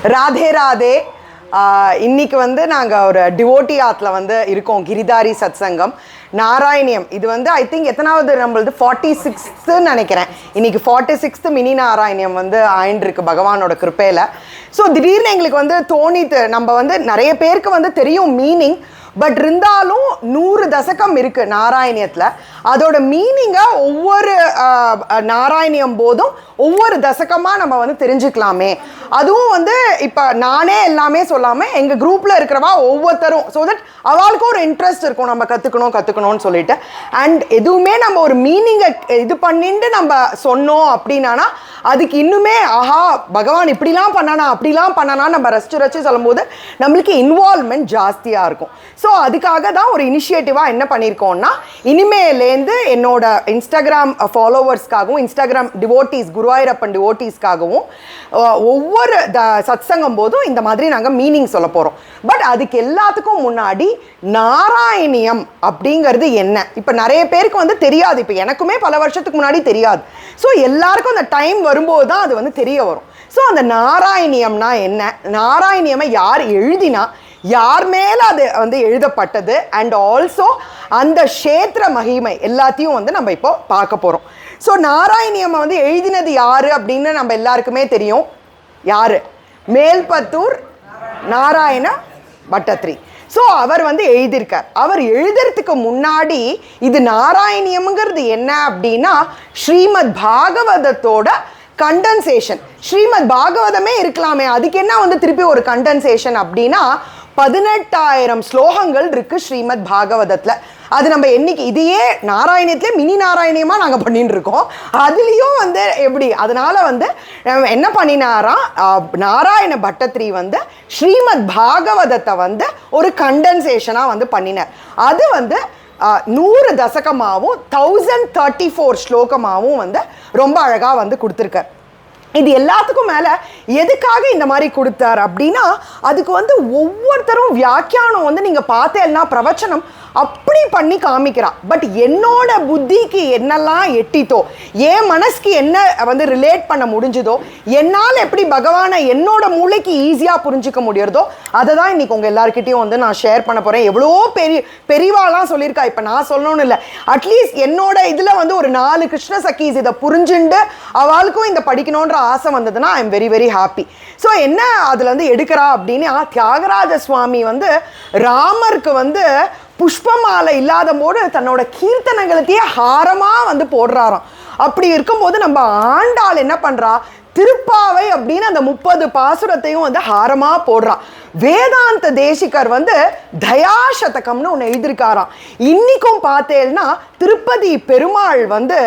ராதே ராதே. இன்னைக்கு வந்து நாங்கள் ஒரு டிவோட்டி ஆத்தில் வந்து இருக்கோம், கிரிதாரி சத் சங்கம் நாராயணியம். இது வந்து ஐ திங்க் எத்தனாவது நம்மளது 46ன்னு நினைக்கிறேன். இன்னைக்கு 46th மினி நாராயணியம் வந்து ஆயின்றிருக்கு பகவானோட கிருப்பையில். ஸோ திடீர்னு எங்களுக்கு வந்து தோணித்து, நம்ம வந்து நிறைய பேருக்கு வந்து தெரியும் மீனிங், பட் இருந்தாலும் 100 தசகம் இருக்கு நாராயணியத்தில். அதோட மீனிங்கை ஒவ்வொரு நாராயணியம் போதும் ஒவ்வொரு தசகமாக நம்ம வந்து தெரிஞ்சுக்கலாமே. அதுவும் வந்து இப்போ நானே எல்லாமே சொல்லாமல் எங்கள் குரூப்பில் இருக்கிறவா ஒவ்வொருத்தரும், ஸோ தட் அவளுக்கும் ஒரு இன்ட்ரெஸ்ட் இருக்கும் நம்ம கற்றுக்கணும்னு சொல்லிட்டு. அண்ட் எதுவுமே நம்ம ஒரு மீனிங்கை இது பண்ணிட்டு நம்ம சொன்னோம் அப்படின்னா அதுக்கு இன்னுமே ஆஹா பகவான் இப்படிலாம் பண்ணானா அப்படிலாம் பண்ணானா நம்ம ரசிச்சு சொல்லும்போது நம்மளுக்கு இன்வால்வ்மெண்ட் ஜாஸ்தியாக இருக்கும். ஸோ அதுக்காக தான் ஒரு இனிஷியேட்டிவாக என்ன பண்ணியிருக்கோம்னா, இனிமேலேருந்து என்னோட இன்ஸ்டாகிராம் ஃபாலோவர்ஸ்க்காகவும் இன்ஸ்டாகிராம் டிவோட்டீஸ் குருவாயூரப்பன் டிவோட்டீஸ்க்காகவும் ஒவ்வொரு சத் சங்கம் போதும் இந்த மாதிரி நாங்கள் மீனிங் சொல்ல போகிறோம். பட் அதுக்கு எல்லாத்துக்கும் முன்னாடி நாராயணியம் அப்படிங்கிறது என்ன இப்போ நிறைய பேருக்கு வந்து தெரியாது. இப்போ எனக்குமே பல வருஷத்துக்கு முன்னாடி தெரியாது. ஸோ எல்லாருக்கும் அந்த டைம் வரும்போது தான் அது வந்து தெரிய வரும். ஸோ அந்த நாராயணியம்னா என்ன, நாராயணியமை யார் எழுதினா, யார் மேலே அது வந்து எழுதப்பட்டது, அண்ட் ஆல்சோ அந்த க்ஷேத்திர மகிமை எல்லாத்தையும் வந்து நம்ம இப்போ பார்க்க போகிறோம். ஸோ நாராயணியம்மை வந்து எழுதினது யார் அப்படின்னு நம்ம எல்லாருக்குமே தெரியும். யார்? மேல்பத்தூர் நாராயண பட்டத்ரி. ஸோ அவர் வந்து எழுதியிருக்கார். அவர் எழுதுறதுக்கு முன்னாடி இது நாராயணியம்ங்கிறது என்ன அப்படின்னா ஸ்ரீமத் பாகவதத்தோட கண்டன்சேஷன். ஸ்ரீமத் பாகவதமே இருக்கலாமே, அதுக்கு என்ன வந்து திருப்பி ஒரு கண்டன்சேஷன் அப்படின்னா 18,000 ஸ்லோகங்கள் இருக்கு ஸ்ரீமத் பாகவதத்தில். அது நம்ம என்னைக்கு இதையே நாராயணியத்திலே மினி நாராயணியமாக நாங்கள் பண்ணிட்டு இருக்கோம். அதுலேயும் வந்து எப்படி, அதனால வந்து என்ன பண்ணினாராம் நாராயண பட்டத்ரி வந்து ஸ்ரீமத் பாகவதத்தை வந்து ஒரு கண்டன்சேஷனாக வந்து பண்ணினார். அது வந்து 100 தசகமாகவும் 1034 ஸ்லோகமாகவும் வந்து ரொம்ப அழகாக வந்து கொடுத்துருக்கார். இது எல்லாத்துக்கும் மேலே எதுக்காக இந்த மாதிரி கொடுத்தார் அப்படின்னா, அதுக்கு வந்து ஒவ்வொருத்தரும் வியாக்கியானம் வந்து நீங்கள் பார்த்தேன்னா பிரவச்சனம் அப்படி பண்ணி காமிக்கிறா. பட் என்னோட புத்திக்கு என்னெல்லாம் எட்டித்தோ, என் மனசுக்கு என்ன வந்து ரிலேட் பண்ண முடிஞ்சுதோ, என்னால் எப்படி பகவானை என்னோட மூளைக்கு ஈஸியாக புரிஞ்சிக்க முடியறதோ அதை தான் இன்றைக்கி உங்கள் எல்லாருக்கிட்டையும் வந்து நான் ஷேர் பண்ண போகிறேன். எவ்வளோ பெரியவாலாம் சொல்லியிருக்கா, இப்போ நான் சொல்லணும்னு இல்லை, அட்லீஸ்ட் என்னோட இதில் வந்து ஒரு 4 கிருஷ்ண சக்கீஸ் இதை புரிஞ்சுண்டு அவளுக்கும் இந்த படிக்கணுன்ற ஆசை வந்ததுன்னா I am very very happy. So என்ன அதில் வந்து எடுக்கிறா அப்படின்னா, தியாகராஜ சுவாமி வந்து ராமருக்கு வந்து புஷ்பமாலை இல்லாத போது தன்னோட கீர்த்தனங்களுக்கே ஹாரமாக வந்து போடுறாராம். அப்படி இருக்கும்போது நம்ம ஆண்டாள் என்ன பண்ணுறா, திருப்பாவை அப்படின்னு அந்த 30 பாசுரத்தையும் வந்து ஹாரமாக போடுறா. வேதாந்த தேசிகர் வந்து தயாசதகம்னு ஒன்று எழுதியிருக்காராம். இன்னைக்கும் பார்த்தேன்னா திருப்பதி பெருமாள் வந்து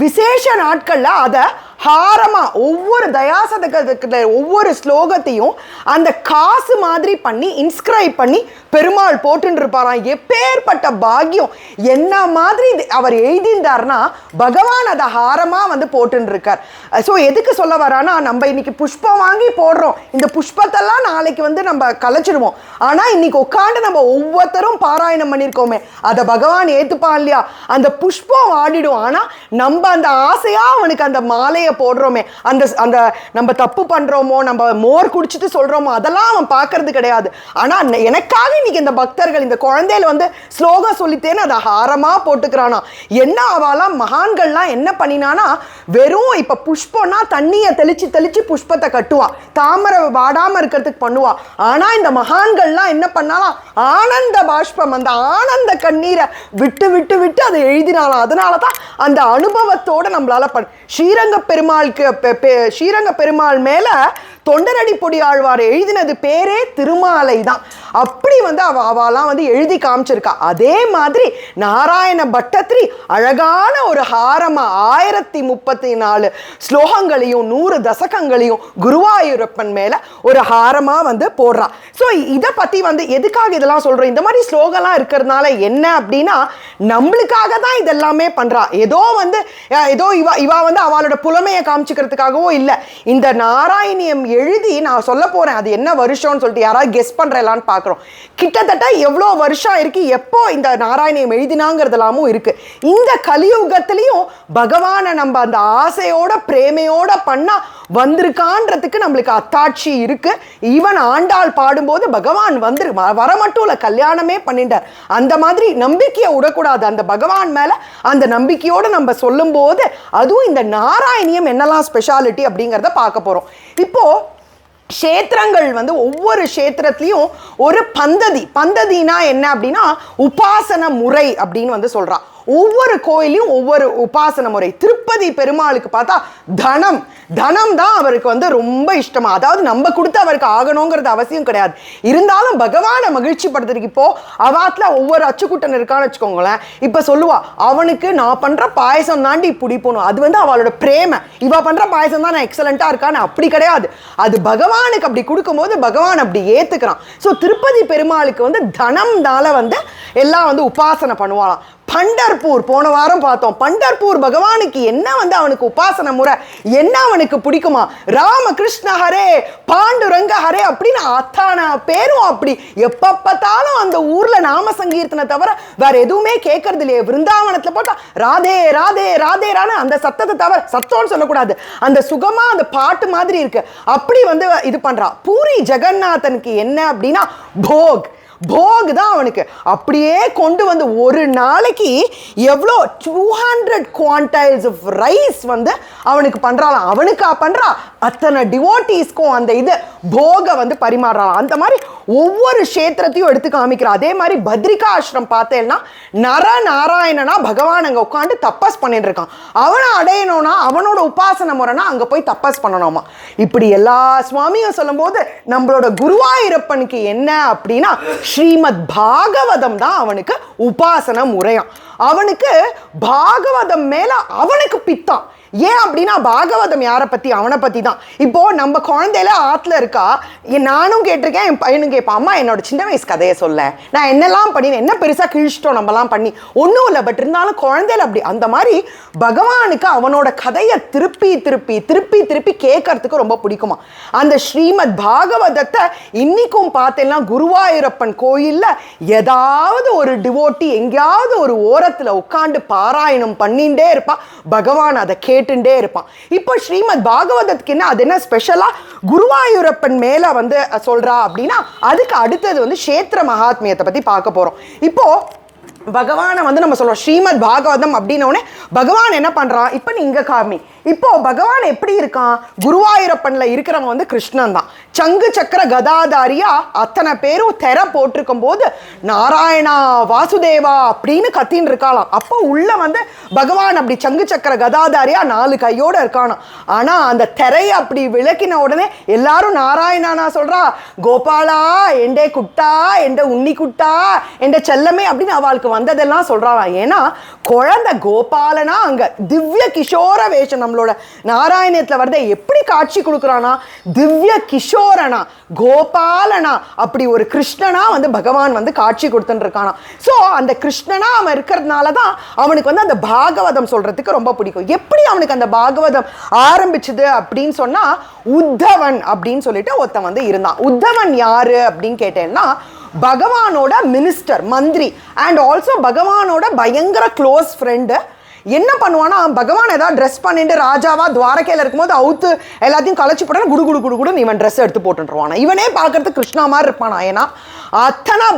விசேஷ நாட்களில் அதை ஹாரமாக ஒவ்வொரு தயாசதகத்துல ஒவ்வொரு ஸ்லோகத்தையும் அந்த காசு மாதிரி பண்ணி இன்ஸ்கிரைப் பண்ணி பெருமாள் போட்டுன்னு இருப்பாராம். எப்பேற்பட்ட பாக்கியம்! என்ன மாதிரி அவர் எழுதியிருந்தார்னா பகவான் அதை ஹாரமாக வந்து போட்டுன்னு இருக்கார். ஸோ எதுக்கு சொல்ல வரானா, நம்ம இன்னைக்கு புஷ்பம் வாங்கி போடுறோம், இந்த புஷ்பத்தெல்லாம் நாளைக்கு வந்து நம்ம கலைச்சிடுவோம். ஆனால் இன்னைக்கு உட்காந்து நம்ம ஒவ்வொருத்தரும் பாராயணம் பண்ணியிருக்கோமே, அதை பகவான் ஏற்றுப்பான் இல்லையா? அந்த புஷ்பம் ஆடிடும். ஆனால் நம்ம அந்த ஆசையாக அவனுக்கு அந்த மாலையை போடுறோமே, அந்த அந்த நம்ம தப்பு பண்றோமோ, நம்ம மோர் குடிச்சிட்டு சொல்றோமோ, அதெல்லாம் அவன் பார்க்கறது கிடையாது. ஆனா எனக்காக இன்னைக்கு இந்த பக்தர்கள் இந்த குழந்தையில வந்து ஸ்லோகம் சொல்லித்தேன்னு அதை ஹாரமா போட்டுக்கிறானா. என்ன அவெல்லாம் மகான்கள்லாம் என்ன பண்ணினானா, வெறும் இப்ப புஷ்பம்னா தண்ணியை தெளிச்சு புஷ்பத்தை கட்டுவா, தாமரை வாடாம இருக்கிறதுக்கு பண்ணுவா. ஆனா இந்த மகான்கள்லாம் என்ன பண்ணாலாம், ஆனந்த பாஷ்பம் அந்த ஆனந்த கண்ணீரை விட்டு விட்டு விட்டு அதை எழுதினாலாம். அதனாலதான் அந்த அனுபவத்தோட நம்மளால ஸ்ரீரங்க பெருமாள் மேல தொண்டரடி பொடி ஆழ்வார் எழுதினது பேரே திருமாலை தான். அப்படி வந்து அவெல்லாம் வந்து எழுதி காமிச்சிருக்கா. அதே மாதிரி நாராயண பட்டத்ரி அழகான ஒரு ஹாரமா 1034 ஸ்லோகங்களையும் 100 தசகங்களையும் குருவாயூரப்பன் மேல ஒரு ஹாரமா வந்து போடுறா. ஸோ இதை பத்தி வந்து எதுக்காக இதெல்லாம் சொல்றோம், இந்த மாதிரி ஸ்லோகம்லாம் இருக்கிறதுனால என்ன அப்படின்னா, நம்மளுக்காக தான் இதெல்லாமே பண்றா. ஏதோ இவா வந்து அவளோட புலமையை காமிச்சுக்கிறதுக்காகவோ இல்லை. இந்த நாராயணியம் எழுதி நான் சொல்ல போறேன், அது என்ன வருஷம்னு சொல்லிட்டு யாராவது கெஸ் பண்றலான்னு பார்க்குறோம். கிட்டத்தட்ட எவ்வளோ வருஷம் இருக்கு, எப்போ இந்த நாராயணியம் எழுதினாங்கிறதெல்லாமும் இருக்கு. இந்த கலியுகத்திலையும் பகவானை நம்ம அந்த ஆசையோட பிரேமையோட பண்ணா வந்திருக்கான்றதுக்கு நம்மளுக்கு அத்தாட்சி இருக்கு. ஈவன் ஆண்டாள் பாடும்போது பகவான் வர மட்டும் இல்லை, கல்யாணமே பண்ணிட்டார். அந்த மாதிரி நம்பிக்கையை விடக்கூடாது. அந்த பகவான் மேல அந்த நம்பிக்கையோடு நம்ம சொல்லும் போது அதுவும் இந்த நாராயணியம் என்னெல்லாம் ஸ்பெஷாலிட்டி அப்படிங்கிறத பார்க்க போறோம். இப்போ க்ஷேத்திரங்கள் வந்து ஒவ்வொரு க்ஷேத்திரத்துலையும் ஒரு பந்ததினா என்ன அப்படின்னா உபாசன முறை அப்படின்னு வந்து சொல்றா. ஒவ்வொரு கோயிலையும் ஒவ்வொரு உபாசன முறை. திருப்பதி பெருமாளுக்கு பார்த்தா தனம் தான் அவருக்கு வந்து ரொம்ப இஷ்டமா. அதாவது நம்ம கொடுத்து அவருக்கு ஆகணுங்கிறது அவசியம் கிடையாது. இருந்தாலும் பகவானை மகிழ்ச்சி படுத்துறதுக்கு இப்போ அவாத்துல ஒவ்வொரு அச்சுக்குட்டன் இருக்கான்னு வச்சுக்கோங்களேன். இப்ப சொல்லுவா, அவனுக்கு நான் பண்ற பாயசம் தாண்டி பிடிப்பணும். அது வந்து அவளோட பிரேம. இவ பண்ற பாயசம் தான் நான் எக்ஸலண்டா இருக்கான்னு அப்படி கிடையாது. அது பகவானுக்கு அப்படி கொடுக்கும்போது பகவான் அப்படி ஏத்துக்கிறான். ஸோ திருப்பதி பெருமாளுக்கு வந்து தனம்னால வந்து எல்லாம் வந்து உபாசனை பண்ணுவாளாம். பண்டர்பூர் போன வாரம் பார்த்தோம். பண்டர்பூர் பகவானுக்கு என்ன வந்து அவனுக்கு உபாசன முறை என்ன அவனுக்கு பிடிக்குமா? ராமகிருஷ்ண ஹரே, பாண்டுரங்க ஹரே அப்படின்னு அத்தான பேரும். அப்படி எப்ப பார்த்தாலும் அந்த ஊர்ல நாம சங்கீர்த்தனை தவிர வேற எதுவுமே கேட்கறது இல்லையே. விருந்தாவனத்துல போட்டா ராதே ராதே ராதே ரான அந்த சத்தத்தை தவிர, சத்தம்னு சொல்லக்கூடாது, அந்த சுகமா அந்த பாட்டு மாதிரி இருக்கு. அப்படி வந்து இது பண்றா. பூரி ஜெகநாதனுக்கு என்ன அப்படின்னா போக் தான் அவனுக்கு. அப்படியே கொண்டு வந்து ஒரு நாளைக்கு எவ்வளோ 200 குவான்டைல்ஸ் ஆஃப் ரைஸ் வந்து அவனுக்கு பண்றாளாம். அவனுக்கா பண்றா, அத்தனை டிவோட்டீஸ்க்கும் அந்த இது போக வந்து பரிமாறலாம். அந்த மாதிரி ஒவ்வொரு க்ஷேத்திரத்தையும் எடுத்து காமிக்கிறா. அதே மாதிரி பத்ரிகா ஆசிரம் பார்த்தேன்னா நாராயணனா பகவான் அங்கே உட்காந்து தப்பஸ் பண்ணிட்டு இருக்கான். அவனை அடையணும்னா அவனோட உபாசன முறைனா அங்கே போய் தப்பஸ் பண்ணணுமா. இப்படி எல்லா சுவாமியும் சொல்லும் போது நம்மளோட குருவாயூரப்பனுக்கு என்ன அப்படின்னா ஸ்ரீமத் பாகவதம் தான் அவனுக்கு உபாசன முறையாம். அவனுக்கு பாகவதம் மேல அவனுக்கு பித்தான். ஏன் அப்படின்னா பாகவதம் யாரை பத்தி? அவனை பத்தி தான். இப்போ நம்ம குழந்தையில ஆத்துல இருக்கா, நானும் கேட்டிருக்கேன், என் பையனும் கேட்பான், அம்மா என்னோட சின்ன வயசு கதையை சொல்ல, நான் என்னெல்லாம் பண்ணினேன், என்ன பெருசா கிழிச்சிட்டோம் நம்மலாம் பண்ணி, ஒன்றும் இல்லை. பட் இருந்தாலும் குழந்தையில அப்படி அந்த மாதிரி பகவானுக்கு அவனோட கதையை திருப்பி திருப்பி திருப்பி திருப்பி கேட்கறதுக்கு ரொம்ப பிடிக்குமா. அந்த ஸ்ரீமத் பாகவதத்தை இன்னைக்கும் பார்த்தேன்னா குருவாயூரப்பன் கோயில்ல ஏதாவது ஒரு டிவோட்டி எங்கேயாவது ஒரு ஓரத்துல உட்காந்து பாராயணம் பண்ணிட்டே இருப்பான். பகவான் அதை கேட்டுட்டே இருப்பான். இப்போ ஸ்ரீமத் பாகவதத்துக்கு என்ன, அது என்ன ஸ்பெஷலா குருவாயூரப்பன் மேல வந்து சொல்றா அப்படின்னா அதுக்கு அடுத்தது வந்து க்ஷேத்திர மகாத்மியத்தை பத்தி பார்க்க போறோம். இப்போ பகவானை வந்து நம்ம சொல்றோம் ஸ்ரீமத் பாகவதம் அப்படின்னோடனே பகவான் என்ன பண்றான், இப்ப நீங்க காமி. இப்போ பகவான் எப்படி இருக்கான்? குருவாயூரப்பன்ல இருக்கிறவன் வந்து கிருஷ்ணன் தான். சங்கு சக்கர கதாதாரியா அத்தனை பேரும் தெர போட்டிருக்கும் போது நாராயணா வாசுதேவா அப்படின்னு கத்தின்னு இருக்காளாம். அப்போ உள்ள வந்து பகவான் அப்படி சங்கு சக்கர கதாதாரியா 4 கையோட இருக்கானாம். ஆனா அந்த தெரையை அப்படி விளக்கின உடனே எல்லாரும் நாராயணானா சொல்றா, கோபாலா எண்டே குட்டா, எண்ட உன்னி குட்டா, எண்ட செல்லமே அப்படின்னு அவளுக்கு வந்ததெல்லாம் சொல்றாளாம். ஏன்னா குழந்தை கோபாலனா அங்க திவ்ய கிஷோர வேஷம் நம்மளோட நாராயணத்துல வருத எப்படி காட்சி கொடுக்குறானா, திவ்ய கிஷோரனா கோபாலனா அப்படி ஒரு கிருஷ்ணனா வந்து பகவான் வந்து காட்சி கொடுத்துட்டு இருக்கானா. ஸோ அந்த கிருஷ்ணனா அவன் இருக்கிறதுனால தான் அவனுக்கு வந்து அந்த பாகவதம் சொல்றதுக்கு ரொம்ப பிடிக்கும். எப்படி அவனுக்கு அந்த பாகவதம் ஆரம்பிச்சுது அப்படின்னு சொன்னா உத்தவன் அப்படின்னு சொல்லிட்டு ஒருத்தன் வந்து இருந்தான். உத்தவன் யாரு அப்படின்னு கேட்டேன்னா பகவானோட மினிஸ்டர், மந்திரி, அண்ட் ஆல்சோ பகவானோட பயங்கர க்ளோஸ் ஃப்ரெண்டு. என்ன பண்ணுவானா, பகவான் ஏதாவது ட்ரெஸ் பண்ணிட்டு ராஜாவா துவாரகையில் இருக்கும்போது அவுத்து எல்லாத்தையும் கலைச்சி போட்டானா குடு குடு குடு குடுன்னு இவன் ட்ரெஸ் எடுத்து போட்டுருவானா. இவனே பார்க்கறதுக்கு கிருஷ்ணா மாதிரி இருப்பானா. ஏன்னா அத்தனை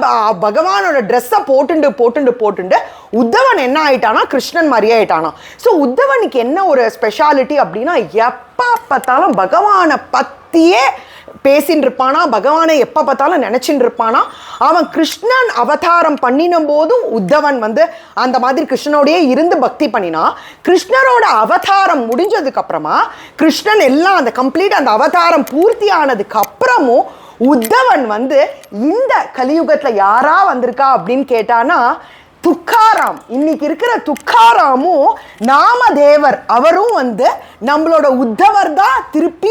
பகவானோட ட்ரெஸ்ஸை போட்டுண்டு உத்தவன் என்ன ஆயிட்டானா, கிருஷ்ணன் மாதிரியே ஆயிட்டானா. ஸோ உத்தவனுக்கு என்ன ஒரு ஸ்பெஷாலிட்டி அப்படின்னா எப்போ பார்த்தாலும் பகவானை பற்றியே பேசின்னு இருப்பானா, பகவானை எப்போ பார்த்தாலும் நினைச்சின்னு இருப்பானா. அவன் கிருஷ்ணன் அவதாரம் பண்ணின போதும் உத்தவன் வந்து அந்த மாதிரி கிருஷ்ணனோடையே இருந்து பக்தி பண்ணினா. கிருஷ்ணரோட அவதாரம் முடிஞ்சதுக்கு அப்புறமா கிருஷ்ணன் எல்லாம் அந்த கம்ப்ளீட் அந்த அவதாரம் பூர்த்தி ஆனதுக்கு அப்புறமும் உத்தவன் வந்து இந்த கலியுகத்துல யாரா வந்திருக்கா அப்படின்னு கேட்டானா துக்காராம். இன்னைக்கு இருக்கிற துக்காராமும் நாமதேவர் அவரும் வந்து நம்மளோட உத்தவர் தான். திருப்பி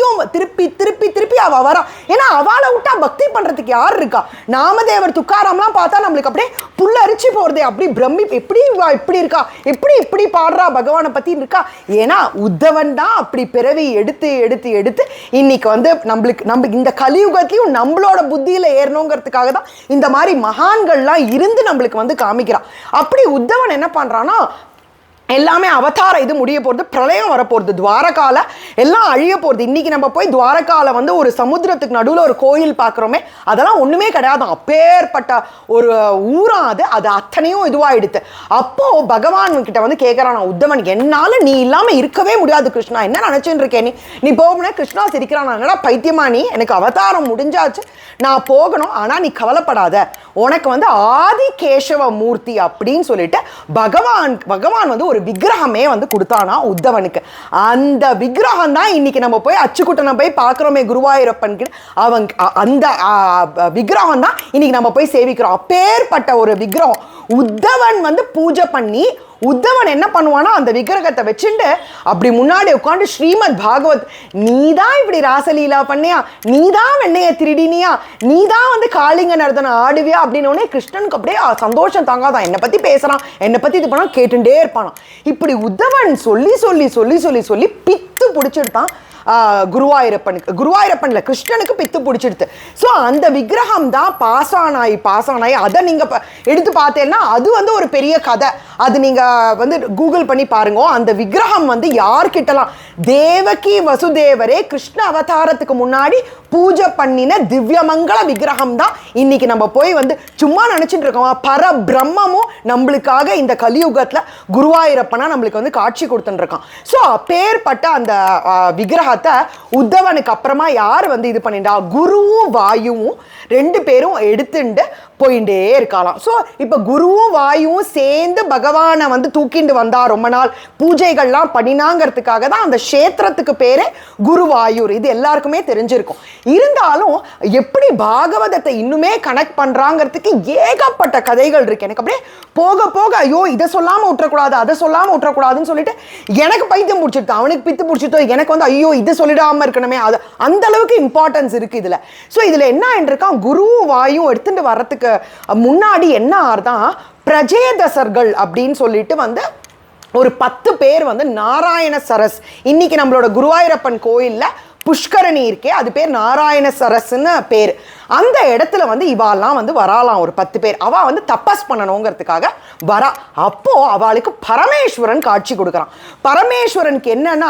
அவ வரா. ஏன்னா அவளை விட்டா பக்தி பண்றதுக்கு யார் இருக்கா? நாமதேவர் துக்காராம்லாம் பார்த்தா நம்மளுக்கு அப்படியே புல்ல அரிச்சு போறதே, அப்படி பிரம்மி எப்படி இப்படி இருக்கா, இப்படி பாடுறா பகவானை பத்தி இருக்கா. ஏன்னா உத்தவன் தான் அப்படி பிறவி எடுத்து இன்னைக்கு வந்து நம்ம இந்த கலியுகத்திலையும் நம்மளோட புத்தியில ஏறணுங்கிறதுக்காக தான் இந்த மாதிரி மகான்கள்லாம் இருந்து நம்மளுக்கு வந்து காமிக்கிறான். அப்படி உத்தவன் என்ன பண்றானா, எல்லாமே அவதார இது முடிய போகிறது, பிரளயம் வரப்போகிறது, துவாரகால எல்லாம் அழிய போகிறது. இன்னைக்கு நம்ம போய் துவாரகால வந்து ஒரு சமுத்திரத்துக்கு நடுவில் ஒரு கோயில் பார்க்குறோமே, அதெல்லாம் ஒன்றுமே கிடையாது. அப்பேற்பட்ட ஒரு ஊரா அது அத்தனையும் இதுவாகிடுது. அப்போது பகவான் கிட்ட வந்து கேட்குறான் உத்தவன், என்னால் நீ இல்லாமல் இருக்கவே முடியாது கிருஷ்ணா, என்ன நினச்சின்னு இருக்கேன் நீ போகணும். கிருஷ்ணா சிரிக்கிறான், என்னடா பைத்தியமா நீ, எனக்கு அவதாரம் முடிஞ்சாச்சு, நான் போகணும், ஆனால் நீ கவலைப்படாத, உனக்கு வந்து ஆதி கேசவ மூர்த்தி அப்படின்னு சொல்லிட்டு பகவான் வந்து ஒரு விக்கிரகமே வந்து கொடுத்தானா உத்தவனுக்கு. அந்த விக்கிரகம் தான் இன்னைக்கு நம்ம போய் அச்சுக்குட்டனை போய் பார்க்குறோமே குருவாயூரப்பன் கிட்ட, அந்த விக்கிரகம் தான் இன்னைக்கு நம்ம போய் சேவிக்கிறோம். அப்பேற்பட்ட ஒரு விக்கிரகம் உத்தவன் வந்து பூஜை பண்ணி, உத்தவன் என்ன பண்ணுவானா அந்த விக்கிரகத்தை வச்சுட்டு அப்படி முன்னாடி உட்காந்து ஸ்ரீமத் பாகவத், நீதான் இப்படி ராசலீலா பண்ணியா, நீதான் வெண்ணைய திருடினியா, நீதான் வந்து காளிங்க நர்தன ஆடுவியா அப்படின்னு கிருஷ்ணனுக்கு அப்படியே சந்தோஷம் தாங்காதான். என்னை பத்தி பேசுறான், என்னை பத்தி இது பண்ணா கேட்டுட்டே இருப்பானா. இப்படி உத்தவன் சொல்லி சொல்லி சொல்லி சொல்லி சொல்லி பித்து பிடிச்சிடுதான் குருவாயூரப்பன்ல கிருஷ்ணனுக்கு பித்து பிடிச்சிடுது. ஸோ அந்த விக்கிரகம் தான் பாசானாய் அதை நீங்கள் எடுத்து பார்த்தேன்னா அது வந்து ஒரு பெரிய கதை. அது நீங்கள் வந்து கூகுள் பண்ணி பாருங்க. அந்த விக்கிரகம் வந்து யார்கிட்டலாம், தேவகி வசுதேவரே கிருஷ்ண அவதாரத்துக்கு முன்னாடி பூஜை பண்ணின திவ்யமங்கள விக்கிரகம் தான் இன்னைக்கு நம்ம போய் வந்து சும்மா நினச்சிட்டு இருக்கோம். பரபிரம்மமும் நம்மளுக்காக இந்த கலியுகத்தில் குருவாயூரப்பனா நம்மளுக்கு வந்து காட்சி கொடுத்துட்டு இருக்கான். ஸோ அப்பேற்பட்ட அந்த விக்கிரகத்தை உத்தவனுக்கு அப்புறமா யார் வந்து இது பண்ணிட்டா, குருவும் வாயுவும் ரெண்டு பேரும் எடுத்துட்டு போயிட்டே இருக்கலாம். ஸோ இப்போ குருவும் வாயுவும் சேர்ந்து பகவானை வந்து தூக்கிண்டு வந்தா, ரொம்ப நாள் பூஜைகள்லாம் பண்ணினாங்கிறதுக்காக தான் அந்த க்ஷேத்திரத்துக்கு பேரே குருவாயூர். இது எல்லாருக்குமே தெரிஞ்சிருக்கும். இருந்தாலும் எப்படி பாகவதத்தை இன்னுமே கனெக்ட் பண்றாங்கிறதுக்கு ஏகப்பட்ட கதைகள் இருக்கு. எனக்கு அப்படியே போக போக ஐயோ இதை சொல்லாம விட்டுறக்கூடாது, அதை சொல்லாம விட்டுறக்கூடாதுன்னு சொல்லிட்டு எனக்கு பைத்தியம் பிடிச்சிட்டு, அவனுக்கு பித்து பிடிச்சிட்டோ, எனக்கு வந்து ஐயோ இதை சொல்லிடாம இருக்கணுமே, அது அந்த அளவுக்கு இம்பார்ட்டன்ஸ் இருக்கு இதுல. ஸோ இதுல என்ன இருக்கான், குருவும் வாயும் எடுத்துட்டு வர்றதுக்கு முன்னாடி என்ன ஆறுதான், பிரஜேதசர்கள் அப்படின்னு சொல்லிட்டு வந்து ஒரு 10 பேர் வந்து நாராயண சரஸ், இன்னைக்கு நம்மளோட குருவாயூரப்பன் கோயில்ல புஷ்கரணி இருக்கே, அது பேர் நாராயண சரஸ்ன்னு பேர். அந்த இடத்துல வந்து இவாலாம் வந்து வராலாம் ஒரு 10 பேர். அவள் வந்து தபஸ் பண்ணணுங்கிறதுக்காக வரா. அப்போ அவளுக்கு பரமேஸ்வரன் காட்சி கொடுக்குறான். பரமேஸ்வரனுக்கு என்னன்னா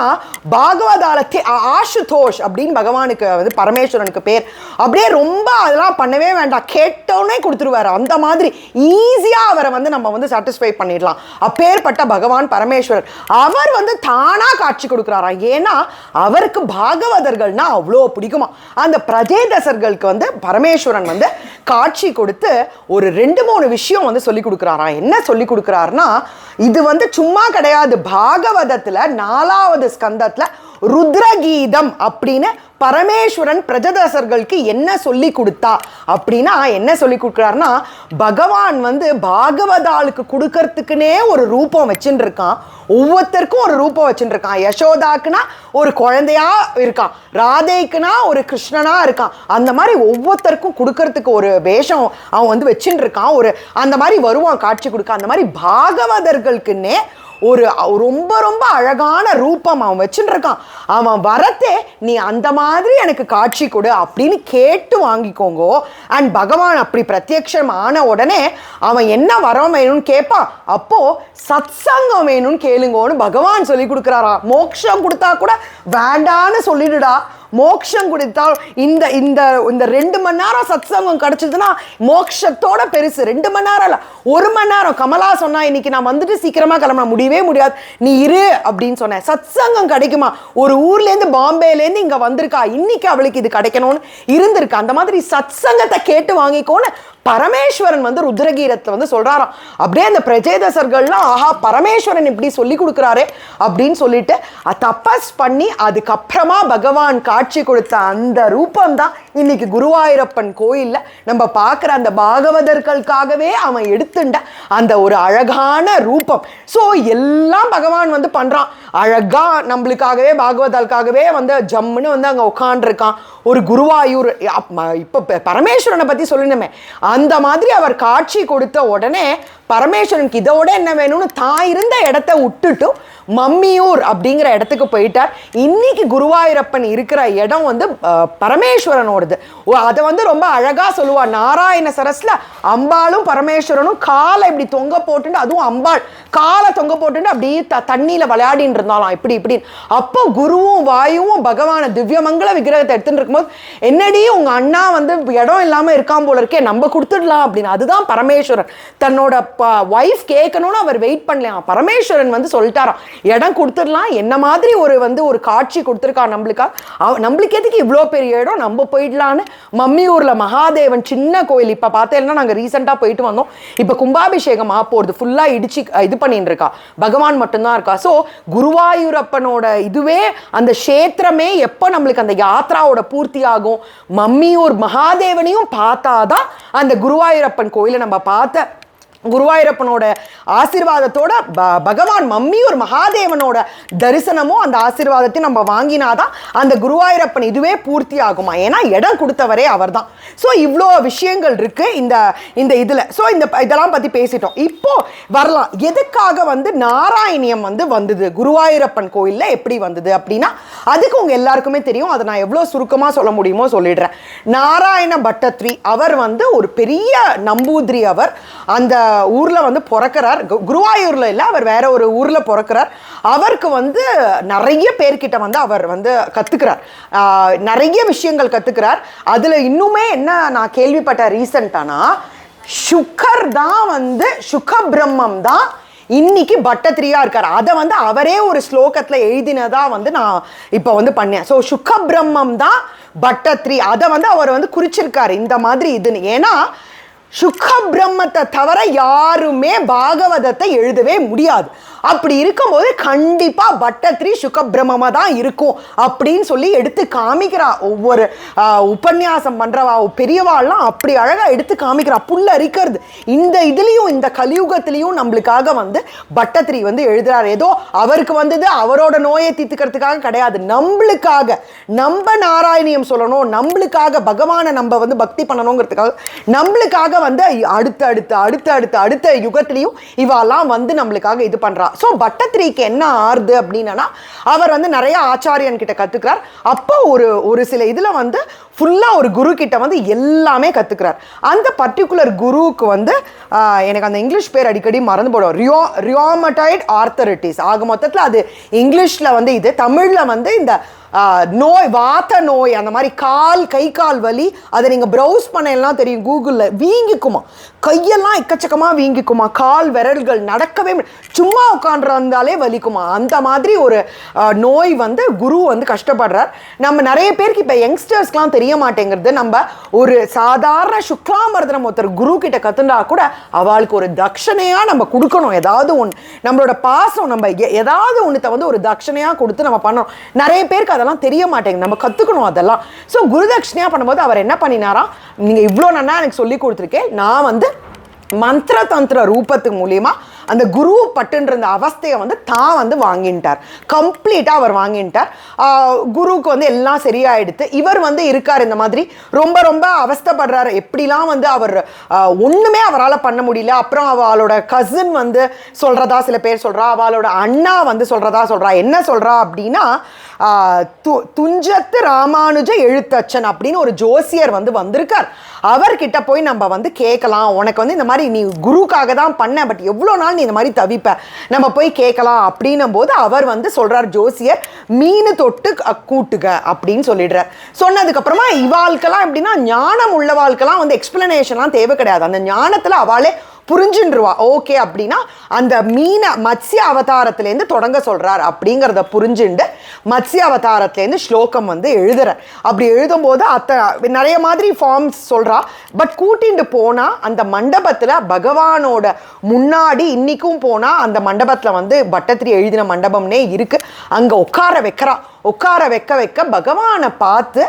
பாகவதாலத்தே ஆசுதோஷ் அப்படின்னு பகவானுக்கு வந்து பரமேஸ்வரனுக்கு பேர். அப்படியே ரொம்ப அதெல்லாம் பண்ணவே வேண்டாம், கேட்டோன்னே கொடுத்துருவாரு. அந்த மாதிரி ஈஸியாக அவரை வந்து நம்ம வந்து சாட்டிஸ்ஃபை பண்ணிடலாம். அப்பேற்பட்ட பகவான் பரமேஸ்வரன் அவர் வந்து தானா காட்சி கொடுக்குறாராம். ஏன்னா அவருக்கு பாகவதர்கள்னா அவ்வளோ பிடிக்குமா. அந்த பிரஜேதசர்களுக்கு வந்து பரமேஸ்வரன் வந்து காட்சி கொடுத்து ஒரு 2-3 விஷயம் வந்து சொல்லி கொடுக்குறாராம். என்ன சொல்லி கொடுக்குறாருன்னா, இது வந்து சும்மா கிடையாது, பாகவதத்துல 4வது ஸ்கந்தத்துல ருத்ரகீதம் அப்படின்னு பரமேஸ்வரன் பிரஜதசர்களுக்கு என்ன சொல்லி கொடுத்தா அப்படின்னா, என்ன சொல்லி கொடுக்குறாருன்னா, பகவான் வந்து பாகவதாளுக்கு கொடுக்கறதுக்குன்னே ஒரு ரூபம் வச்சுட்டு இருக்கான். ஒவ்வொருத்தருக்கும் ஒரு ரூபம் வச்சுட்டு இருக்கான். யசோதாக்குனா ஒரு குழந்தையா இருக்கான், ராதைக்குனா ஒரு கிருஷ்ணனா இருக்கான். அந்த மாதிரி ஒவ்வொருத்தருக்கும் கொடுக்கறதுக்கு ஒரு வேஷம் அவன் வந்து வச்சுட்டு இருக்கான். ஒரு அந்த மாதிரி வருவான் காட்சி கொடுக்க. அந்த மாதிரி பாகவதர்களுக்குன்னே ஒரு ரொம்ப ரொம்ப அழகான ரூபம் அவன் வச்சுட்டு இருக்கான். அவன் வரத்தே நீ அந்த மாதிரி எனக்கு காட்சி கொடு அப்படின்னு கேட்டு வாங்கிக்கோங்க. அண்ட் பகவான் அப்படி பிரத்யக்ஷம் ஆன உடனே அவன் என்ன வரம் வேணும்னு கேட்பான். அப்போ சத்சங்கம் வேணும்னு கேளுங்கன்னு பகவான் சொல்லி கொடுக்குறாரா. மோட்சம் கொடுத்தா கூட வேண்டான்னு சொல்லிடுடா, மோட்சம் கொடுத்தால் இந்த இந்த இந்த 2 மணி நேரம் சத்சங்கம் கிடைச்சதுன்னா மோட்சத்தோட பெருசு. 2 மணி நேரம் இல்லை, 1 மணி நேரம். கமலா சொன்னா இன்னைக்கு நான் வந்துட்டு சீக்கிரமா கிளம்ப முடியவே முடியாது, நீ இரு அப்படின்னு சொன்னேன். சத்சங்கம் கிடைக்குமா? ஒரு ஊர்லேருந்து பாம்பேலேருந்து இங்க வந்திருக்கா, இன்னைக்கு அவளுக்கு இது கிடைக்கணும்னு இருந்திருக்கு. அந்த மாதிரி சத்சங்கத்தை கேட்டு வாங்கிக்கோன்னு பரமேஸ்வரன் வந்து ருத்ரகீதத்தை வந்து சொல்றாராம். அப்படியே அந்த பிரஜேதசர்கள்லாம் ஆஹா பரமேஸ்வரன் இப்படி சொல்லி கொடுக்குறாரே அப்படின்னு சொல்லிட்டு தபஸ் பண்ணி அதுக்கப்புறமா பகவான் காட்சி கொடுத்த அந்த ரூபம் தான் இன்னைக்கு குருவாயூரப்பன் கோயில்ல நம்ம பார்க்குற அந்த பாகவதர்களுக்காகவே அவன் எடுத்துட்ட அந்த ஒரு அழகான ரூபம். ஸோ எல்லாம் பகவான் வந்து பண்றான் அழகா, நம்மளுக்காகவே பாகவதாளுக்காகவே வந்து ஜம்முன்னு வந்து அங்கே உட்காண்டிருக்கான். ஒரு குருவாயூர் இப்போ பரமேஸ்வரனை பற்றி சொல்லணுமே, அந்த மாதிரி அவர் காட்சி கொடுத்த உடனே பரமேஸ்வரனுக்கு இதோட என்ன வேணும்னு தான் இருந்த இடத்த விட்டுட்டு மம்மியூர் அப்படிங்கிற இடத்துக்கு போயிட்டார். இன்னைக்கு குருவாயூரப்பன் இருக்கிற இடம் வந்து பரமேஸ்வரனோடது. வருது. அதை வந்து ரொம்ப அழகா சொல்லுவா. நாராயண சரஸ்ல அம்பாளும் பரமேஸ்வரனும் காலை இப்படி தொங்க போட்டுட்டு, அதுவும் அம்பாள் காலை தொங்க போட்டுட்டு அப்படியே தண்ணியில விளையாடின்னு இருந்தாலும் இப்படி இப்படின்னு. அப்போ குருவும் வாயுவும் பகவான திவ்யமங்கள விக்கிரகத்தை எடுத்துட்டு இருக்கும்போது, என்னடி உங்க அண்ணா வந்து இடம் இல்லாம இருக்காம போல இருக்கே, நம்ம கொடுத்துடலாம் அப்படின்னு. அதுதான் பரமேஸ்வரன் தன்னோட வைஃப் கேட்கணும்னு அவர் வெயிட் பண்ணலாம். பரமேஸ்வரன் வந்து சொல்லிட்டாராம், இடம் கொடுத்துடலாம், என்ன மாதிரி ஒரு காட்சி கொடுத்துருக்கா நம்மளுக்கு எதுக்கு இவ்வளோ பெரிய இடம், நம்ம போயிடலான்னு. மம்மியூர்ல மகாதேவன் சின்ன கோயில் இப்ப பார்த்தேன்னா, நாங்க ரீசெண்டா போயிட்டு வந்தோம். இப்ப கும்பாபிஷேகம் போறது ஃபுல்லா இடிச்சு இது பண்ணிட்டு இருக்கா, பகவான் மட்டும்தான் இருக்கா. ஸோ குருவாயூரப்பனோட இதுவே அந்த கஷேத்திரமே எப்போ நம்மளுக்கு அந்த யாத்ராவோட பூர்த்தி ஆகும், மம்மியூர் மகாதேவனையும் பார்த்தாதான் அந்த குருவாயூரப்பன் கோயிலை நம்ம பார்த்த குருவாயூரப்பனோட ஆசீர்வாதத்தோட பகவான் மம்மியூர் மகாதேவனோட தரிசனமும் அந்த ஆசீர்வாதத்தையும் நம்ம வாங்கினாதான் அந்த குருவாயூரப்பன் இதுவே பூர்த்தி ஆகுமா. ஏன்னா இடம் கொடுத்தவரே அவர் தான். ஸோ இவ்வளோ விஷயங்கள் இருக்கு இந்த இதில். ஸோ இதெல்லாம் பற்றி பேசிட்டோம். இப்போ வரலாம், எதுக்காக வந்து நாராயணியம் வந்து வந்தது குருவாயூரப்பன் கோயிலில் எப்படி வந்தது அப்படின்னா, அதுக்கு உங்க எல்லாருக்குமே தெரியும். அதை நான் எவ்வளோ சுருக்கமாக சொல்ல முடியுமோ சொல்லிடுறேன். நாராயண பட்டத்ரி அவர் வந்து ஒரு பெரிய நம்பூதிரி. அவர் அந்த ஊர்ல வந்து பிறக்கிறார். குருவாயூர்ல இல்ல, அவர் வேற ஒரு ஊர்ல பிறக்கிறார். அவருக்கு வந்து நிறைய பேர்கிட்ட வந்து அவர் வந்து கத்துக்கிறார், நிறைய விஷயங்கள் கத்துக்கிறார். அதுல இன்னுமே என்ன நான் கேள்விப்பட்ட ரீசெண்டானா, சுகர் தான் வந்து சுக பிரம்மம் தான் இன்னைக்கு பட்டத்ரியா இருக்கார். அதை வந்து அவரே ஒரு ஸ்லோகத்துல எழுதினதா வந்து நான் இப்ப வந்து பண்ணேன். ஸோ சுக பிரம்மம் தான் பட்டத்ரி, அதை வந்து அவர் வந்து குறிச்சிருக்காரு இந்த மாதிரி இதுன்னு. ஏன்னா சுக பிரம்மத்தை தவிர யாருமே பாகவதத்தை எழுதவே முடியாது. அப்படி இருக்கும்போது கண்டிப்பா பட்டத்ரி சுக பிரம்மமா தான் இருக்கும் அப்படின்னு சொல்லி எடுத்து காமிக்கிறா. ஒவ்வொரு உபன்யாசம் பண்றவா பெரியவாள்லாம் அப்படி அழகா எடுத்து காமிக்கிறா. புல்ல அரிக்கிறது இந்த இதுலயும் இந்த கலியுகத்திலையும் நம்மளுக்காக வந்து பட்டத்ரி வந்து எழுதுறாரு. ஏதோ அவருக்கு வந்தது அவரோட நோயை தீர்த்துக்கிறதுக்காக கிடையாது, நம்மளுக்காக, நம்ம நாராயணியம் சொல்லணும், நம்மளுக்காக பகவானை நம்ம வந்து பக்தி பண்ணணுங்கிறதுக்காக, நம்மளுக்காக வந்து அடுத்த யுகத்திலையும் இவாலாம் வந்து நம்மளுக்காக இது பண்றா. ஸோ பட்டத்ரிக்கு என்ன ஆறுது அப்படின்னா, அவர் வந்து நிறைய ஆச்சாரியன் கிட்ட கத்துக்கிறார். அப்போ ஒரு சில இதுல வந்து ஃபுல்லா ஒரு குரு கிட்ட வந்து எல்லாமே கத்துக்கிறார். அந்த பர்டிகுலர் குருவுக்கு வந்து எனக்கு அந்த இங்கிலீஷ் பேர் அடிக்கடி மறந்து போடும், ரியோமட்டாய்டு ஆர்த்தரைட்டிஸ். ஆக மொத்தத்தில் அது இங்கிலீஷ்ல வந்து இது, தமிழ்ல வந்து இந்த நோய், வாத்த நோய், அந்த மாதிரி கை கால் வலி. அதை நீங்கள் ப்ரௌஸ் பண்ணலாம் தெரியும் கூகுளில். வீங்கிக்குமா, கையெல்லாம் எக்கச்சக்கமாக வீங்கிக்குமா, கால் விரல்கள் நடக்கவே சும்மா உட்காந்துருந்தாலே வலிக்குமா. அந்த மாதிரி ஒரு நோய் வந்து குரு வந்து கஷ்டப்படுறார். நம்ம நிறைய பேருக்கு இப்போ யங்ஸ்டர்ஸ்க்கெலாம் தெரிய மாட்டேங்கிறது. நம்ம ஒரு சாதாரண சுக்லாம்பரதனம் ஒருத்தர் குரு கிட்ட கற்றுண்டா கூட அவளுக்கு ஒரு தட்சணையாக நம்ம கொடுக்கணும். ஏதாவது ஒன்று நம்மளோட பாசம், நம்ம ஏதாவது ஒன்றுத்தை வந்து ஒரு தட்சணையாக கொடுத்து நம்ம பண்ணணும். நிறைய பேருக்கு அதெல்லாம் தெரிய மாட்டேங்குது, நம்ம கத்துக்கணும் அதெல்லாம். ஸோ குருதட்சணையா பண்ணும்போது அவர் என்ன பண்ணினாராம், நீங்க இவ்வளோ நன்னா எனக்கு சொல்லி கொடுத்துருக்கேன், நான் வந்து மந்திர தந்திர ரூபத்து மூலியமா அந்த குரு பட்டுன்ற அவஸ்தையை வந்து தான் வந்து வாங்கிட்டார். கம்ப்ளீட்டா அவர் வாங்கிட்டார். குருவுக்கு வந்து எல்லாம் சரியாயிடுத்து. இவர் வந்து இருக்கார் இந்த மாதிரி ரொம்ப ரொம்ப அவஸ்தைப்படுறாரு. எப்படிலாம் வந்து அவர் ஒண்ணுமே அவரால் பண்ண முடியல. அப்புறம் அவளோட கசின் வந்து சொல்றதா சில பேர் சொல்றா, அவளோட அண்ணா வந்து சொல்றா. என்ன சொல்றா அப்படின்னா, துஞ்சத்து ராமானுஜ எழுத்தச்சன் அப்படின்னு ஒரு ஜோசியர் வந்து வந்திருக்கார். அவர்கிட்ட போய் நம்ம வந்து கேட்கலாம், உனக்கு வந்து இந்த மாதிரி நீ குருக்காக தான் பண்ண, பட் எவ்வளோ நாள் நீ இந்த மாதிரி தவிப்ப, நம்ம போய் கேட்கலாம் அப்படின்னும் போது அவர் வந்து சொல்றார், ஜோசியர் மீன் தொட்டு கூட்டுக அப்படின்னு சொல்லிடுறார். சொன்னதுக்கு அப்புறமா இவாளுக்கெல்லாம் எப்படின்னா, ஞானம் உள்ளவாளுக்கெல்லாம் வந்து எக்ஸ்பிளனேஷன்லாம் தேவை கிடையாது. அந்த ஞானத்துல அவளே புரிஞ்சுருவா. ஓகே அப்படின்னா அந்த மீனை மத்ஸ்ய அவதாரத்திலேருந்து தொடங்க சொல்றார் அப்படிங்கிறத புரிஞ்சுண்டு மத்ஸ்ய அவதாரத்திலேருந்து ஸ்லோகம் வந்து எழுதுறார். அப்படி எழுதும்போது நிறைய மாதிரி ஃபார்ம்ஸ் சொல்றா. பட் கூட்டிட்டு போனா அந்த மண்டபத்துல பகவானோட முன்னாடி இன்னைக்கும் போனா அந்த மண்டபத்துல வந்து பட்டத்ரி எழுதின மண்டபம்னே இருக்கு. அங்க உட்கார வைக்க பகவானை பார்த்து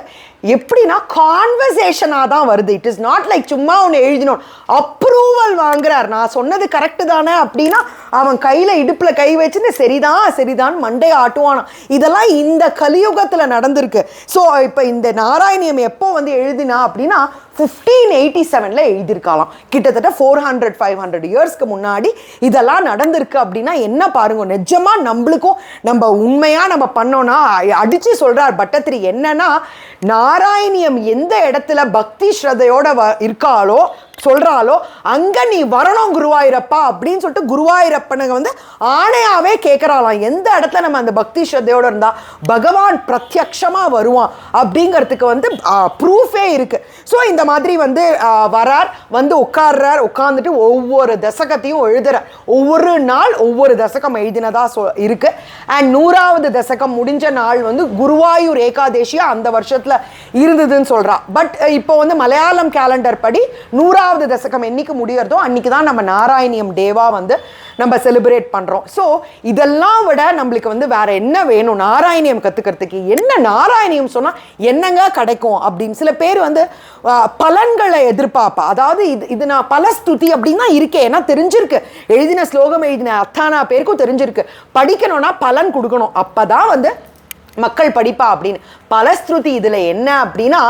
எப்படின்னா கான்வர்சேஷனாக தான் வருது. இட் இஸ் நாட் லைக் சும்மா ஒன்று எழுதினோம், அப்ரூவல் வாங்குறார். நான் சொன்னது கரெக்டு தானே அப்படின்னா அவன் கையில் இடுப்பில் கை வச்சுன்னு சரிதான் மண்டையை ஆட்டுவானா. இதெல்லாம் இந்த கலியுகத்தில் நடந்திருக்கு. ஸோ இப்போ இந்த நாராயணியம் எப்போ வந்து எழுதினா அப்படின்னா 1587 எழுதியிருக்கலாம். கிட்டத்தட்ட 400-500 இயர்ஸ்க்கு முன்னாடி இதெல்லாம் நடந்திருக்கு அப்படின்னா என்ன பாருங்க. நிஜமா நம்மளுக்கும் நம்ம உண்மையா நம்ம பண்ணோம்னா அடிச்சு சொல்றார் பட்டத்திரி. என்னன்னா நாராயணியம் எந்த இடத்துல பக்தி ஸ்ரத்தையோட இருக்காளோ சொல்றாளோ அங்க நீ வரணும் குருவாயூரப்பா அப்படின்னு சொல்லிட்டு குருவாயூரப்பனுக்கு வந்து ஆணையாவே கேட்கறாளாம். எந்த இடத்துல நம்ம அந்த பக்தி ஸ்ரத்தையோட இருந்தா பகவான் பிரத்யக்ஷமா வருவான் அப்படிங்கிறதுக்கு வந்து ப்ரூஃபே இருக்கு. ஸோ இந்த மாதிரி வந்து வரார், வந்து உட்கார்றார், உட்கார்ந்துட்டு ஒவ்வொரு தசகத்தையும் எழுதுறார். ஒவ்வொரு நாள் ஒவ்வொரு தசகம் எழுதினதா இருக்கு. அண்ட் 100வது தசகம் முடிஞ்ச நாள் வந்து குருவாயூர் ஏகாதேசியா அந்த வருஷத்துல இருந்ததுன்னு சொல்றா. பட் இப்போ வந்து மலையாளம் கேலண்டர் படி 100வது தசகம் என்னைக்கு முடியறதோ அன்னைக்கு தான் நம்ம நாராயணியம் டேவா வந்து நம்ம செலிப்ரேட் பண்றோம். ஸோ இதெல்லாம் விட நம்மளுக்கு வந்து வேற என்ன வேணும் நாராயணியம் கத்துக்கிறதுக்கு? என்ன நாராயணியம் சொன்னா என்னங்க கிடைக்கும் அப்படின்னு சில பேர் வந்து பலன்களை எதிர்பார்ப்பா. அதாவது இது நான் பலஸ்துதி அப்படின்னு தான் இருக்கேன், ஏன்னா தெரிஞ்சிருக்கு, எழுதின ஸ்லோகம் எழுதின அத்தானா பேருக்கும் தெரிஞ்சிருக்கு. படிக்கணும்னா பலன் கொடுக்கணும், அப்பதான் வந்து மக்கள் படிப்பா அப்படின்னு. பலஸ்ருதி இதுல என்ன அப்படின்னா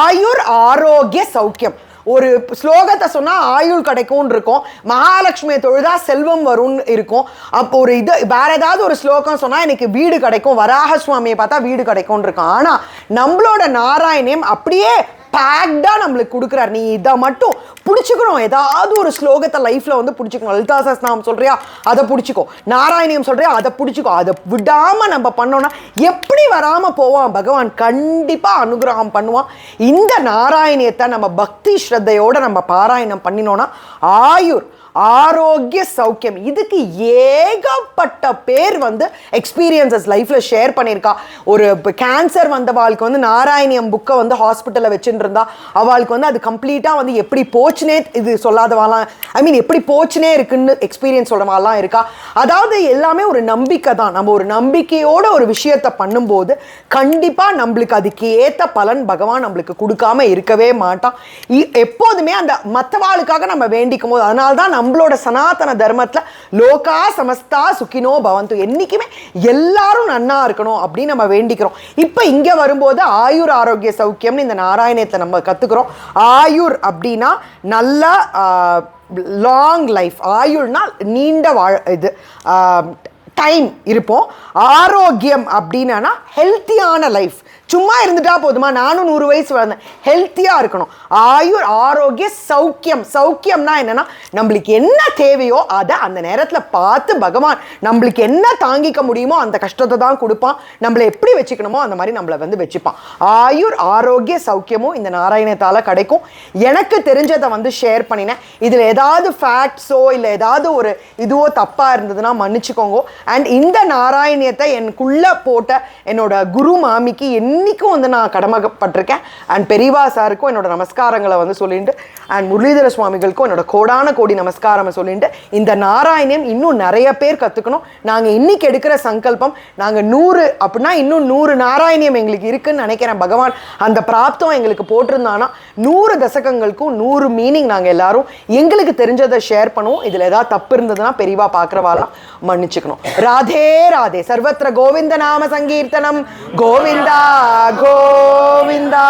ஆயுர் ஆரோக்கிய சௌக்கியம். ஒரு ஸ்லோகத்தை சொன்னா ஆயுள் கிடைக்கும்னு இருக்கும், மகாலட்சுமியை தொழுதா செல்வம் வரும்னு இருக்கும். அப்போ ஒரு இது வேற ஏதாவது ஒரு ஸ்லோகம் சொன்னா எனக்கு வீடு கிடைக்கும், வராக சுவாமியை பார்த்தா வீடு கிடைக்கும்னு இருக்கும். ஆனா நம்மளோட நாராயணியம் அப்படியே பேக்டா நம்மளுக்கு கொடுக்குறாரு. நீ இதை மட்டும் பிடிச்சிக்கணும், ஏதாவது ஒரு ஸ்லோகத்தை லைஃப்ல வந்து பிடிச்சிக்கணும். லலிதா சஹஸ்ரநாமம் சொல்றியா அதை பிடிச்சிக்கோ, நாராயணியம் சொல்றியா அதை பிடிச்சிக்கோ. அதை விடாம நம்ம பண்ணோம்னா எப்படி வராம போவான் பகவான், கண்டிப்பா அனுகிரகம் பண்ணுவான். இந்த நாராயணியத்தை நம்ம பக்தி ஸ்ரத்தையோட நம்ம பாராயணம் பண்ணினோம்னா ஆயுர் ஆரோக்கிய சௌக்கியம். இதுக்கு ஏகப்பட்ட பேர் வந்து எக்ஸ்பீரியன்சஸ் லைஃப்ல ஷேர் பண்ணியிருக்கா. ஒரு கேன்சர் வந்தவாளுக்கு வந்து நாராயணியம் புக்கை வந்து ஹாஸ்பிட்டலில் வச்சுட்டு இருந்தா அவளுக்கு வந்து அது கம்ப்ளீட்டாக வந்து எப்படி போச்சுனே இது சொல்லாதவாலாம், ஐ மீன் எப்படி போச்சுனே இருக்குன்னு எக்ஸ்பீரியன்ஸ் சொல்கிறவாலாம் இருக்கா. அதாவது எல்லாமே ஒரு நம்பிக்கை தான். நம்ம ஒரு நம்பிக்கையோட ஒரு விஷயத்தை பண்ணும்போது கண்டிப்பாக நம்மளுக்கு அதுக்கு ஏற்ற பலன் பகவான் நம்மளுக்கு கொடுக்காம இருக்கவே மாட்டான். எப்போதுமே அந்த மற்றவாளுக்காக நம்ம வேண்டிக்கும் போது, அதனால தான் நம்மளோட சனாதன தர்மத்துல லோகா சமஸ்தா சுகினோ பவந்து, என்னைக்குமே எல்லாரும் நன்னா இருக்கணும் அப்படின்னு நம்ம வேண்டிக்கிறோம். இப்ப இங்க வரும்போது ஆயுர் ஆரோக்கிய சௌக்கியம்னு இந்த நாராயணத்தை நம்ம கத்துக்கிறோம். ஆயுர் அப்படின்னா நல்ல லாங் லைஃப், ஆயுள்னா நீண்ட இது டைம் இருப்போம். ஆரோக்கியம் அப்படின்னா ஹெல்த்தியான லைஃப். சும்மா இருந்துட்டா போதுமா, நானும் 100 வயசு வளர்ந்தேன், ஹெல்த்தியா இருக்கணும். ஆயுர் ஆரோக்கிய சௌக்கியம். சௌக்கியம்னா என்னன்னா நம்மளுக்கு என்ன தேவையோ அதை அந்த நேரத்துல பார்த்து பகவான் நம்மளுக்கு என்ன தாங்கிக்க முடியுமோ அந்த கஷ்டத்தை தான் கொடுப்பான். நம்மளை எப்படி வச்சுக்கணுமோ அந்த மாதிரி நம்மளை வந்து வச்சுப்பான். ஆயுர் ஆரோக்கிய சௌக்கியமும் இந்த நாராயணத்தால கிடைக்கும். எனக்கு தெரிஞ்சதை வந்து ஷேர் பண்ணினேன். இதுல ஏதாவது ஃபேக்ட்ஸோ இல்லை ஏதாவது ஒரு இதுவோ தப்பா இருந்ததுன்னா மன்னிச்சுக்கோங்க. அண்ட் இந்த நாராயணியத்தை எனக்குள்ள போட்ட என்னோட குரு மாமிக்கு இன்னைக்கும் வந்து நான் கடமைப்பட்டிருக்கேன். அண்ட் பெரியவா சாருக்கும் என்னோட நமஸ்காரங்களை வந்து சொல்லிட்டு, அண்ட் முரளிதர சுவாமிகளுக்கும் என்னோட கோடான கோடி நமஸ்காரம் சொல்லிட்டு, இந்த நாராயணியம் இன்னும் நிறைய பேர் கற்றுக்கணும். நாங்கள் இன்னைக்கு எடுக்கிற சங்கல்பம், நாங்கள் 100 அப்படின்னா இன்னும் 100 நாராயணியம் எங்களுக்கு இருக்குன்னு நினைக்கிறேன். பகவான் அந்த பிராப்தம் எங்களுக்கு போட்டிருந்தானா 100 தசகங்களுக்கும் 100 மீனிங் நாங்கள் எல்லாரும் எங்களுக்கு தெரிஞ்சதை ஷேர் பண்ணுவோம். இதில் ஏதாவது தப்பு இருந்ததுன்னா பெரியவா பார்க்குறவாலாம் மன்னிச்சுக்கணும். ராதே ராதே. சர்வத்திர கோவிந்த நாம சங்கீர்த்தனம். கோவிந்தா கோவிந்தா.